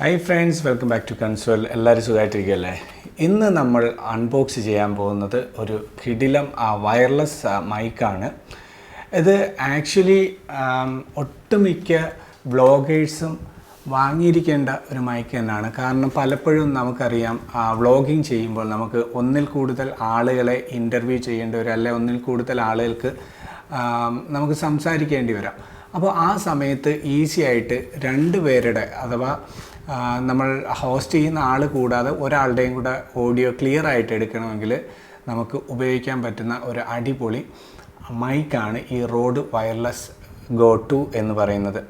Hi friends, welcome back to Kanz. എല്ലാവരും സുഖമായിട്ടിരിക്കുകയല്ലേ? ഇന്ന് നമ്മൾ അൺബോക്സ് ചെയ്യാൻ പോകുന്നത് ഒരു കിടിലം വയർലെസ് മൈക്കാണ്. ഇത് ആക്ച്വലി ഒട്ടുമിക്ക വ്ളോഗേഴ്സും വാങ്ങിയിരിക്കേണ്ട ഒരു മൈക്ക് തന്നെയാണ്. കാരണം പലപ്പോഴും നമുക്കറിയാം വ്ളോഗിങ് ചെയ്യുമ്പോൾ നമുക്ക് ഒന്നിൽ കൂടുതൽ ആളുകളെ ഇൻ്റർവ്യൂ ചെയ്യേണ്ടി വരും, അല്ലെങ്കിൽ ഒന്നിൽ കൂടുതൽ ആളുകൾക്ക് നമുക്ക് സംസാരിക്കേണ്ടി വരാം. അപ്പോൾ ആ സമയത്ത് ഈസി ആയിട്ട് രണ്ടുപേരുടെ അഥവാ നമ്മൾ ഹോസ്റ്റ് ചെയ്യുന്ന ആൾ കൂടാതെ ഒരാളുടെയും കൂടെ ഓഡിയോ ക്ലിയർ ആയിട്ട് എടുക്കണമെങ്കിൽ നമുക്ക് ഉപയോഗിക്കാൻ പറ്റുന്ന ഒരു അടിപൊളി മൈക്കാണ് ഈ റോഡ് വയർലെസ് ഗോ 2 എന്ന് പറയുന്നത്.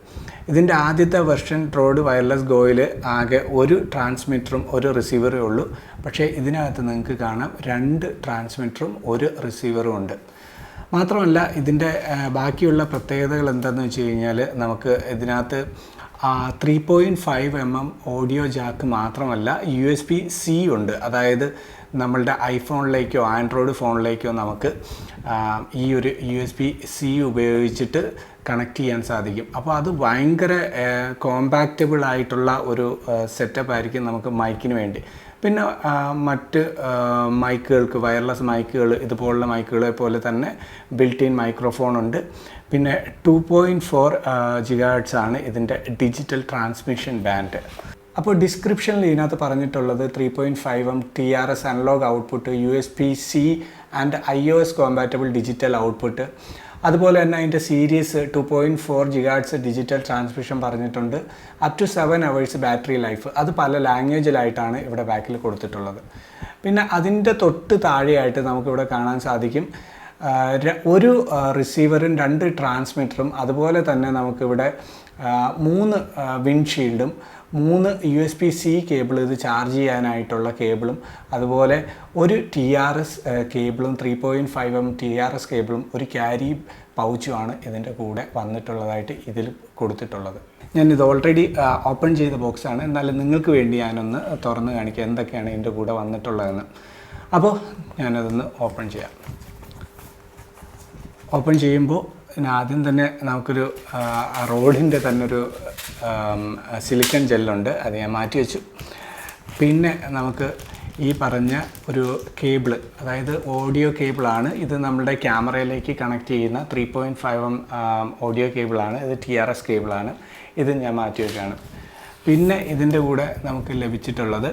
ഇതിൻ്റെ ആദ്യത്തെ വെർഷൻ റോഡ് വയർലെസ് ഗോയിൽ ആകെ ഒരു ട്രാൻസ്മിറ്ററും ഒരു റിസീവറേ ഉള്ളൂ. പക്ഷേ ഇതിനകത്ത് നിങ്ങൾക്ക് കാണാം 2 ട്രാൻസ്മിറ്ററും ഒരു റിസീവറും ഉണ്ട്. മാത്രമല്ല ഇതിൻ്റെ ബാക്കിയുള്ള പ്രത്യേകതകൾ എന്താണെന്ന് വെച്ച് കഴിഞ്ഞാൽ നമുക്ക് ഇതിനകത്ത് 3.5 mm ഓഡിയോ ജാക്ക് മാത്രമല്ല USB-C ഉണ്ട്. അതായത് നമ്മളുടെ ഐഫോണിലേക്കോ ആൻഡ്രോയിഡ് ഫോണിലേക്കോ നമുക്ക് ഈ ഒരു USB-C ഉപയോഗിച്ചിട്ട് കണക്ട് ചെയ്യാൻ സാധിക്കും. അപ്പോൾ അത് ഭയങ്കര കോമ്പാക്റ്റബിൾ ആയിട്ടുള്ള ഒരു സെറ്റപ്പ് ആയിരിക്കും നമുക്ക് മൈക്കിന് വേണ്ടി. പിന്നെ മറ്റ് മൈക്കുകൾക്ക് വയർലെസ് മൈക്കുകൾ ഇതുപോലുള്ള മൈക്കുകളെ പോലെ തന്നെ ബിൽറ്റ് ഇൻ മൈക്രോഫോൺ ഉണ്ട്. പിന്നെ 2.4 GHz ആണ് ഇതിൻ്റെ ഡിജിറ്റൽ ട്രാൻസ്മിഷൻ ബാൻഡ്. അപ്പോൾ ഡിസ്ക്രിപ്ഷനിൽ ഇതിനകത്ത് പറഞ്ഞിട്ടുള്ളത് 3.5 mm TRS analogue output, USB-C and iOS compatible digital output, അതുപോലെ തന്നെ അതിൻ്റെ സീരീസ് 2.4 GHz ഡിജിറ്റൽ ട്രാൻസ്മിഷൻ പറഞ്ഞിട്ടുണ്ട്. Up to 7 hours battery life. അത് പല ലാംഗ്വേജിലായിട്ടാണ് ഇവിടെ ബാക്കിൽ കൊടുത്തിട്ടുള്ളത്. പിന്നെ അതിൻ്റെ തൊട്ട് താഴെയായിട്ട് നമുക്കിവിടെ കാണാൻ സാധിക്കും ഒരു റിസീവറും 2 ട്രാൻസ്മിറ്ററും, അതുപോലെ തന്നെ നമുക്കിവിടെ 3 വിൻഡ്ഷീൽഡും 3 USB-C കേബിൾ, ഇത് ചാർജ് ചെയ്യാനായിട്ടുള്ള കേബിളും, അതുപോലെ ഒരു TRS കേബിളും 3.5 mm TRS കേബിളും ഒരു ക്യാരി പൗച്ചുമാണ് ഇതിൻ്റെ കൂടെ വന്നിട്ടുള്ളതായിട്ട് ഇതിൽ കൊടുത്തിട്ടുള്ളത്. ഞാനിത് ഓൾറെഡി ഓപ്പൺ ചെയ്ത ബോക്സാണ്, എന്നാലും നിങ്ങൾക്ക് വേണ്ടി ഞാനൊന്ന് തുറന്ന് കാണിക്കാം എന്തൊക്കെയാണ് ഇതിൻ്റെ കൂടെ വന്നിട്ടുള്ളതെന്ന്. അപ്പോൾ ഞാനതൊന്ന് ഓപ്പൺ ചെയ്യാം. ഓപ്പൺ ചെയ്യുമ്പോൾ ആദ്യം തന്നെ നമുക്കൊരു റോഡിൻ്റെ തന്നെ ഒരു സിലിക്കൺ ജെല്ലുണ്ട്, അത് ഞാൻ മാറ്റി വെച്ചു. പിന്നെ നമുക്ക് ഈ പറഞ്ഞ ഒരു കേബിള്, അതായത് ഓഡിയോ കേബിളാണ് ഇത്. നമ്മുടെ ക്യാമറയിലേക്ക് കണക്ട് ചെയ്യുന്ന 3.5 mm ഓഡിയോ കേബിളാണ് ഇത്. TRS കേബിളാണ് ഇത്, ഞാൻ മാറ്റി വെക്കുകയാണ്. പിന്നെ ഇതിൻ്റെ കൂടെ നമുക്ക് ലഭിച്ചിട്ടുള്ളത്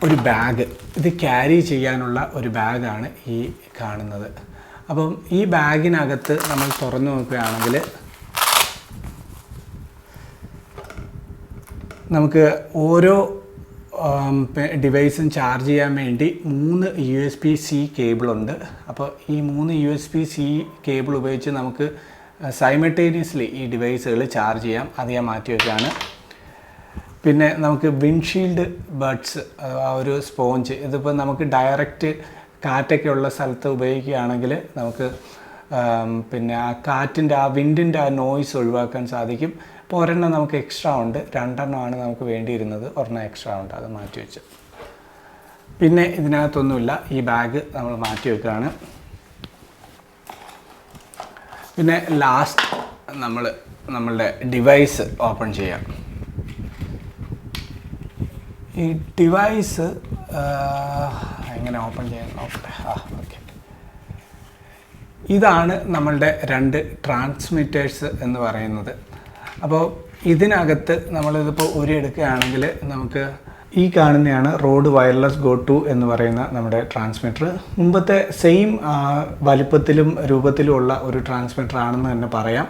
ഒരു ബാഗ്. ഇത് ക്യാരി ചെയ്യാനുള്ള ഒരു ബാഗാണ് ഈ കാണുന്നത്. അപ്പം ഈ ബാഗിനകത്ത് നമ്മൾ തുറന്നു നോക്കുകയാണെങ്കിൽ നമുക്ക് ഓരോ ഡിവൈസും ചാർജ് ചെയ്യാൻ വേണ്ടി 3 USB-C കേബിളുണ്ട്. അപ്പോൾ ഈ 3 USB-C കേബിൾ ഉപയോഗിച്ച് നമുക്ക് സൈമൾട്ടേനിയസ്ലി ഈ ഡിവൈസുകൾ ചാർജ് ചെയ്യാം. അത് ഞാൻ മാറ്റി വെക്കുകയാണ്. പിന്നെ നമുക്ക് വിൻഡ്ഷീൽഡ് ബഡ്സ്, ആ ഒരു സ്പോഞ്ച്, ഇതിപ്പോൾ നമുക്ക് ഡയറക്റ്റ് കാറ്റൊക്കെ ഉള്ള സ്ഥലത്ത് ഉപയോഗിക്കുകയാണെങ്കിൽ നമുക്ക് പിന്നെ ആ കാറ്റിൻ്റെ ആ വിൻഡിൻ്റെ ആ നോയ്സ് ഒഴിവാക്കാൻ സാധിക്കും. അപ്പോൾ ഒരെണ്ണം നമുക്ക് എക്സ്ട്രാ ഉണ്ട്, 2 എണ്ണമാണ് നമുക്ക് വേണ്ടിയിരുന്നത്, ഒരെണ്ണം എക്സ്ട്രാ ഉണ്ട്, അത് മാറ്റി വെച്ച്. പിന്നെ ഇതിനകത്തൊന്നുമില്ല, ഈ ബാഗ് നമ്മൾ മാറ്റി വെക്കുകയാണ്. പിന്നെ ലാസ്റ്റ് നമ്മളുടെ ഡിവൈസ് ഓപ്പൺ ചെയ്യാം. ഈ ഡിവൈസ് എങ്ങനെ ഓപ്പൺ ചെയ്യാൻ നോക്കട്ടെ. ഓക്കെ, ഇതാണ് നമ്മളുടെ 2 ട്രാൻസ്മിറ്റേഴ്സ് എന്ന് പറയുന്നത്. അപ്പോൾ ഇതിനകത്ത് നമ്മളിതിപ്പോൾ എടുക്കുകയാണെങ്കിൽ നമുക്ക് ഈ കാണുന്നതാണ് റോഡ് വയർലെസ് ഗോ 2 എന്ന് പറയുന്ന നമ്മുടെ ട്രാൻസ്മിറ്റർ. മുമ്പത്തെ സെയിം വലിപ്പത്തിലും രൂപത്തിലുമുള്ള ഒരു ട്രാൻസ്മിറ്റർ ആണെന്ന് തന്നെ പറയാം.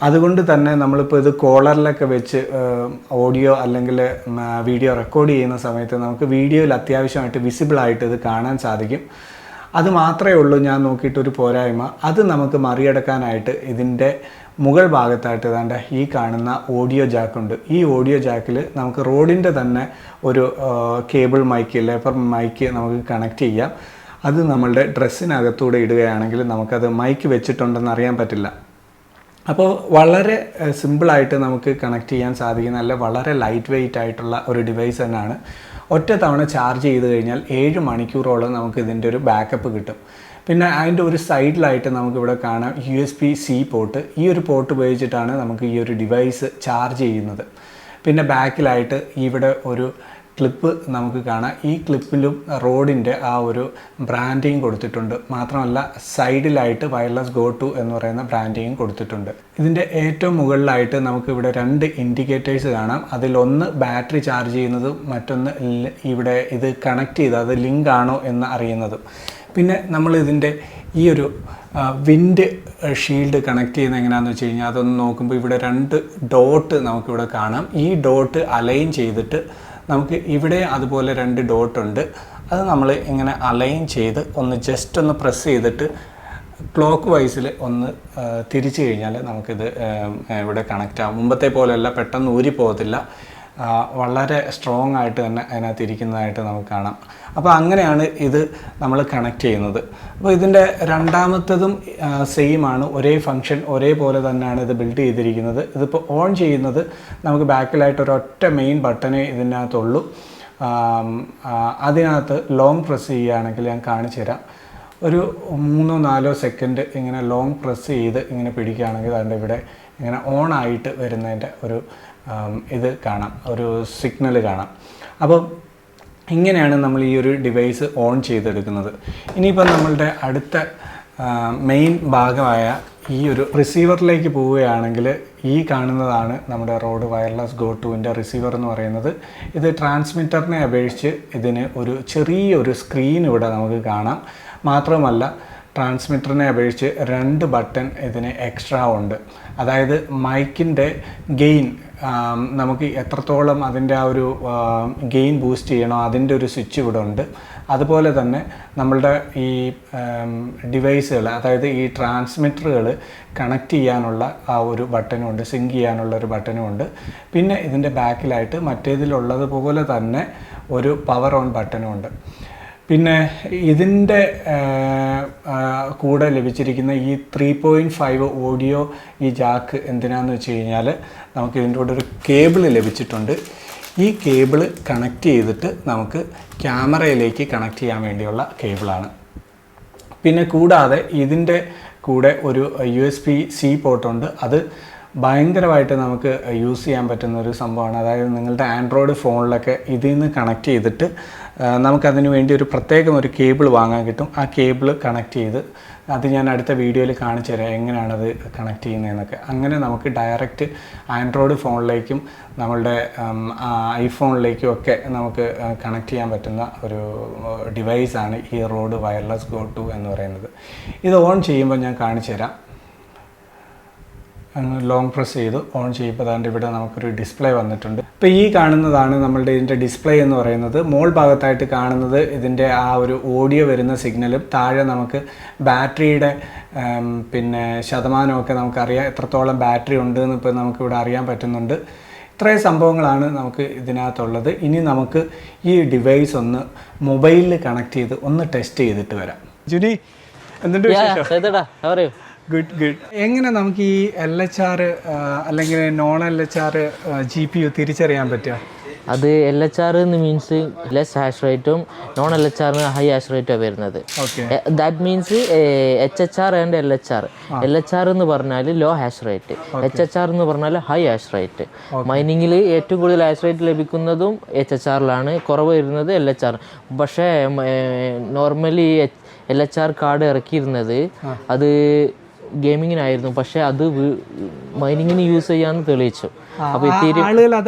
അതുകൊണ്ട് തന്നെ നമ്മളിപ്പോൾ ഇത് കോളറിലൊക്കെ വെച്ച് ഓഡിയോ അല്ലെങ്കിൽ വീഡിയോ റെക്കോർഡ് ചെയ്യുന്ന സമയത്ത് നമുക്ക് വീഡിയോയിൽ അത്യാവശ്യമായിട്ട് വിസിബിളായിട്ട് ഇത് കാണാൻ സാധിക്കും. അത് മാത്രമേ ഉള്ളൂ ഞാൻ നോക്കിയിട്ടൊരു പോരായ്മ. അത് നമുക്ക് മറികടക്കാനായിട്ട് ഇതിൻ്റെ മുകൾ ഭാഗത്തായിട്ട് ഏതാണ്ട് ഈ കാണുന്ന ഓഡിയോ ജാക്കുണ്ട്. ഈ ഓഡിയോ ജാക്കിൽ നമുക്ക് റോഡിൻ്റെ തന്നെ ഒരു കേബിൾ മൈക്ക്, ലേപ്പർ മൈക്ക് നമുക്ക് കണക്ട് ചെയ്യാം. അത് നമ്മളുടെ ഡ്രസ്സിനകത്തൂടെ ഇടുകയാണെങ്കിൽ നമുക്കത് മൈക്ക് വെച്ചിട്ടുണ്ടെന്ന് അറിയാൻ പറ്റില്ല. അപ്പോൾ വളരെ സിമ്പിളായിട്ട് നമുക്ക് കണക്ട് ചെയ്യാൻ സാധിക്കുന്ന നല്ല വളരെ ലൈറ്റ് വെയ്റ്റ് ആയിട്ടുള്ള ഒരു ഡിവൈസ് തന്നെയാണ്. ഒറ്റ തവണ ചാർജ് ചെയ്ത് കഴിഞ്ഞാൽ 7 മണിക്കൂറോളം നമുക്ക് ഇതിൻ്റെ ഒരു ബാക്കപ്പ് കിട്ടും. പിന്നെ അതിൻ്റെ ഒരു സൈഡിലായിട്ട് നമുക്കിവിടെ കാണാം USB-C പോർട്ട്. ഈ ഒരു പോർട്ട് ഉപയോഗിച്ചിട്ടാണ് നമുക്ക് ഈ ഒരു ഡിവൈസ് ചാർജ് ചെയ്യുന്നത്. പിന്നെ ബാക്കിലായിട്ട് ഇവിടെ ഒരു ക്ലിപ്പ് നമുക്ക് കാണാം. ഈ ക്ലിപ്പിലും റോഡിൻ്റെ ആ ഒരു ബ്രാൻഡിങ് കൊടുത്തിട്ടുണ്ട്. മാത്രമല്ല സൈഡിലായിട്ട് വയർലെസ് ഗോ ടു എന്ന് പറയുന്ന ബ്രാൻഡിങ് കൊടുത്തിട്ടുണ്ട്. ഇതിൻ്റെ ഏറ്റവും മുകളിലായിട്ട് നമുക്കിവിടെ 2 ഇൻഡിക്കേറ്റേഴ്സ് കാണാം. അതിലൊന്ന് ബാറ്ററി ചാർജ് ചെയ്യുന്നതും മറ്റൊന്ന് ഇവിടെ ഇത് കണക്ട് ചെയ്ത് അത് ലിങ്ക് ആണോ എന്ന് അറിയുന്നതും. പിന്നെ നമ്മൾ ഇതിൻ്റെ ഈ ഒരു വിൻഡ് ഷീൽഡ് കണക്ട് ചെയ്യുന്നത് എങ്ങനെയാണെന്ന് വെച്ച് കഴിഞ്ഞാൽ അതൊന്ന് നോക്കുമ്പോൾ ഇവിടെ 2 ഡോട്ട് നമുക്കിവിടെ കാണാം. ഈ ഡോട്ട് അലൈൻ ചെയ്തിട്ട് നമുക്ക് ഇവിടെ അതുപോലെ 2 ഡോട്ടുണ്ട്. അത് നമ്മൾ ഇങ്ങനെ അലൈൻ ചെയ്ത് ഒന്ന് ജസ്റ്റ് ഒന്ന് പ്രസ് ചെയ്തിട്ട് ക്ലോക്ക് വൈസിൽ ഒന്ന് തിരിച്ചു കഴിഞ്ഞാൽ നമുക്കിത് ഇവിടെ കണക്റ്റ് ആകും. മുമ്പത്തെ പോലെയല്ല, പെട്ടെന്ന് ഊരി പോകത്തില്ല. വളരെ സ്ട്രോങ് ആയിട്ട് തന്നെ അതിനകത്ത് ഇരിക്കുന്നതായിട്ട് നമുക്ക് കാണാം. അപ്പോൾ അങ്ങനെയാണ് ഇത് നമ്മൾ കണക്ട് ചെയ്യുന്നത്. അപ്പോൾ ഇതിൻ്റെ രണ്ടാമത്തതും സെയിമാണ്, ഒരേ ഫങ്ഷൻ ഒരേപോലെ തന്നെയാണ് ഇത് ബിൽഡ് ചെയ്തിരിക്കുന്നത്. ഇതിപ്പോൾ ഓൺ ചെയ്യുന്നത് നമുക്ക് ബാക്കിലായിട്ട് ഒരൊറ്റ മെയിൻ ബട്ടണേ ഇതിനകത്തുള്ളൂ. അതിനകത്ത് ലോങ് പ്രസ് ചെയ്യുകയാണെങ്കിൽ ഞാൻ കാണിച്ചു തരാം. ഒരു 3-4 സെക്കൻഡ് ഇങ്ങനെ ലോങ് പ്രസ് ചെയ്ത് ഇങ്ങനെ പിടിക്കുകയാണെങ്കിൽ അതിൻ്റെ ഇവിടെ ഇങ്ങനെ ഓൺ ആയിട്ട് വരുന്നതിൻ്റെ ഒരു ഇത് കാണാം, ഒരു സിഗ്നൽ കാണാം. അപ്പോൾ ഇങ്ങനെയാണ് നമ്മൾ ഈ ഒരു ഡിവൈസ് ഓൺ ചെയ്തെടുക്കുന്നത്. ഇനിയിപ്പോൾ നമ്മളുടെ അടുത്ത മെയിൻ ഭാഗമായ ഈ ഒരു റിസീവറിലേക്ക് പോവുകയാണെങ്കിൽ ഈ കാണുന്നതാണ് നമ്മുടെ റോഡ് വയർലെസ് ഗോ ടുവിൻ്റെ റിസീവർ എന്ന് പറയുന്നത്. ഇത് ട്രാൻസ്മിറ്ററിനെ അപേക്ഷിച്ച് ഇതിന് ഒരു ചെറിയൊരു സ്ക്രീൻ ഇവിടെ നമുക്ക് കാണാം. മാത്രമല്ല ട്രാൻസ്മിറ്ററിനെ അപേക്ഷിച്ച് 2 ബട്ടൺ ഇതിന് എക്സ്ട്രാ ഉണ്ട്. അതായത് മൈക്കിൻ്റെ ഗെയിൻ നമുക്ക് എത്രത്തോളം അതിൻ്റെ ആ ഒരു ഗെയിൻ ബൂസ്റ്റ് ചെയ്യണോ അതിൻ്റെ ഒരു സ്വിച്ച് ഇവിടെ ഉണ്ട്. അതുപോലെ തന്നെ നമ്മളുടെ ഈ ഡിവൈസുകൾ, അതായത് ഈ ട്രാൻസ്മിറ്ററുകൾ കണക്ട് ചെയ്യാനുള്ള ആ ഒരു ബട്ടനും ഉണ്ട്, സിങ്ക് ചെയ്യാനുള്ള ഒരു ബട്ടനും ഉണ്ട്. പിന്നെ ഇതിൻ്റെ ബാക്കിലായിട്ട് മറ്റേതിലുള്ളതുപോലെ തന്നെ ഒരു പവർ ഓൺ ബട്ടനും ഉണ്ട്. പിന്നെ ഇതിൻ്റെ കൂടെ ലഭിച്ചിരിക്കുന്ന ഈ 3.5 ഓഡിയോ ഈ ജാക്ക് എന്തിനാന്ന് വെച്ച് കഴിഞ്ഞാൽ നമുക്ക് ഇതിൻ്റെ കൂടെ ഒരു കേബിൾ ലഭിച്ചിട്ടുണ്ട്. ഈ കേബിൾ കണക്ട് ചെയ്തിട്ട് നമുക്ക് ക്യാമറയിലേക്ക് കണക്ട് ചെയ്യാൻ വേണ്ടിയുള്ള കേബിളാണ്. പിന്നെ കൂടാതെ ഇതിൻ്റെ കൂടെ ഒരു USB-C പോർട്ടുണ്ട്. അത് ഭയങ്കരമായിട്ട് നമുക്ക് യൂസ് ചെയ്യാൻ പറ്റുന്ന ഒരു സംഭവമാണ്. അതായത് നിങ്ങളുടെ ആൻഡ്രോയിഡ് ഫോണിലൊക്കെ ഇതിൽ നിന്ന് കണക്ട് ചെയ്തിട്ട് നമുക്കതിന് വേണ്ടി ഒരു പ്രത്യേകം ഒരു കേബിൾ വാങ്ങാൻ കിട്ടും. ആ കേബിൾ കണക്ട് ചെയ്ത് അത് ഞാൻ അടുത്ത വീഡിയോയിൽ കാണിച്ചു തരാം എങ്ങനെയാണത് കണക്ട് ചെയ്യുന്നതെന്നൊക്കെ. അങ്ങനെ നമുക്ക് ഡയറക്റ്റ് ആൻഡ്രോയിഡ് ഫോണിലേക്കും നമ്മളുടെ ഐഫോണിലേക്കും ഒക്കെ നമുക്ക് കണക്ട് ചെയ്യാൻ പറ്റുന്ന ഒരു ഡിവൈസാണ് ഈ റോഡ് വയർലെസ് ഗോ ടു എന്ന് പറയുന്നത്. ഇത് ഓൺ ചെയ്യുമ്പോൾ ഞാൻ കാണിച്ചു തരാം. ലോങ് പ്രസ് ചെയ്ത് ഓൺ ചെയ്യുമ്പോൾ അതുകൊണ്ട് ഇവിടെ നമുക്കൊരു ഡിസ്പ്ലേ വന്നിട്ടുണ്ട്. ഇപ്പോൾ ഈ കാണുന്നതാണ് നമ്മളുടെ ഇതിൻ്റെ ഡിസ്പ്ലേ എന്ന് പറയുന്നത്. മോൾ ഭാഗത്തായിട്ട് കാണുന്നത് ഇതിൻ്റെ ആ ഒരു ഓഡിയോ വരുന്ന സിഗ്നലും താഴെ നമുക്ക് ബാറ്ററിയുടെ പിന്നെ ശതമാനമൊക്കെ നമുക്കറിയാം, എത്രത്തോളം ബാറ്ററി ഉണ്ട് എന്ന് ഇപ്പോൾ നമുക്കിവിടെ അറിയാൻ പറ്റുന്നുണ്ട്. ഇത്രയും സംഭവങ്ങളാണ് നമുക്ക് ഇതിനകത്തുള്ളത്. ഇനി നമുക്ക് ഈ ഡിവൈസ് ഒന്ന് മൊബൈലിൽ കണക്ട് ചെയ്ത് ഒന്ന് ടെസ്റ്റ് ചെയ്തിട്ട് വരാം. ജുനി, എന്തുണ്ട് വിശേഷം? ഗുഡ്. എങ്ങനെ നമുക്ക് ഈ LHR അല്ലെങ്കിൽ നോൺ LHR GPU തിരിച്ചറിയാൻ പറ്റുക? അത് LHR എന്ന് മീൻസ് ലെസ് ഹാഷ് റേറ്റും നോൺ LHR ഹൈ ഹാഷ് റേറ്റും വരുന്നത്. That means HHR and LHR എന്ന് പറഞ്ഞാൽ ലോ ഹാഷ് റേറ്റ്, HHR എന്ന് പറഞ്ഞാൽ ഹൈ ഹാഷ് റേറ്റ്. മൈനിങ്ങിൽ ഏറ്റവും കൂടുതൽ ഹാഷ് റേറ്റ് ലഭിക്കുന്നതും HHR-ലാണ്, കുറവ് വരുന്നത് LHR. പക്ഷേ നോർമലി LHR കാർഡ് ഇറക്കിയിരുന്നത് അത് ഗെയിമിങ്ങിനായിരുന്നു, പക്ഷെ അത് മൈനിങ്ങിന് യൂസ് ചെയ്യാന്ന് തെളിയിച്ചു. അപ്പൊ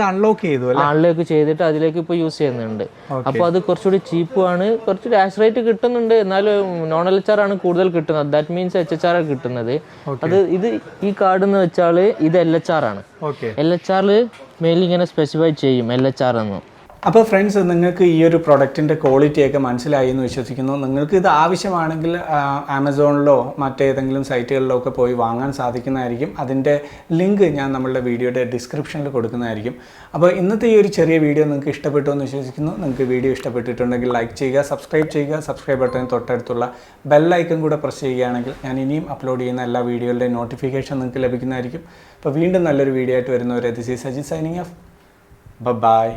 അൺലോക്ക് ചെയ്തിട്ട് അതിലേക്ക് ഇപ്പൊ യൂസ് ചെയ്യുന്നുണ്ട്. അപ്പൊ അത് കുറച്ചുകൂടി ചീപ്പുമാണ്, കുറച്ച് ഹാഷ് റേറ്റ് കിട്ടുന്നുണ്ട്, എന്നാലും നോൺ LHR ആണ് കൂടുതൽ കിട്ടുന്നത്. ദാറ്റ് മീൻസ് HHR ആണ് കിട്ടുന്നത്. അത് ഇത് ഈ കാർഡ് എന്ന് വെച്ചാൽ ഇത് LHR ആണ്. LHR മേലിൽ ഇങ്ങനെ സ്പെസിഫൈ ചെയ്യും LHR എന്ന്. അപ്പോൾ ഫ്രണ്ട്സ്, നിങ്ങൾക്ക് ഈ ഒരു പ്രൊഡക്റ്റിൻ്റെ ക്വാളിറ്റിയൊക്കെ മനസ്സിലായി എന്ന് വിശ്വസിക്കുന്നു. നിങ്ങൾക്ക് ഇത് ആവശ്യമാണെങ്കിൽ ആമസോണിലോ മറ്റേതെങ്കിലും സൈറ്റുകളിലോ ഒക്കെ പോയി വാങ്ങാൻ സാധിക്കുന്നതായിരിക്കും. അതിൻ്റെ ലിങ്ക് ഞാൻ നമ്മളുടെ വീഡിയോയുടെ ഡിസ്ക്രിപ്ഷനിൽ കൊടുക്കുന്നതായിരിക്കും. അപ്പോൾ ഇന്നത്തെ ഈ ഒരു ചെറിയ വീഡിയോ നിങ്ങൾക്ക് ഇഷ്ടപ്പെട്ടു എന്ന് വിശ്വസിക്കുന്നു. നിങ്ങൾക്ക് വീഡിയോ ഇഷ്ടപ്പെട്ടിട്ടുണ്ടെങ്കിൽ ലൈക്ക് ചെയ്യുക, സബ്സ്ക്രൈബ് ചെയ്യുക. സബ്സ്ക്രൈബ് ബട്ടൺ തൊട്ടടുത്തുള്ള ബെല്ലൈക്കൺ കൂടെ പ്രസ് ചെയ്യുകയാണെങ്കിൽ ഞാൻ ഇനിയും അപ്ലോഡ് ചെയ്യുന്ന എല്ലാ വീഡിയോകളുടെയും നോട്ടിഫിക്കേഷൻ നിങ്ങൾക്ക് ലഭിക്കുന്നതായിരിക്കും. അപ്പോൾ വീണ്ടും നല്ലൊരു വീഡിയോ ആയിട്ട് വരുന്നവരെ this is Sajeev signing off. By.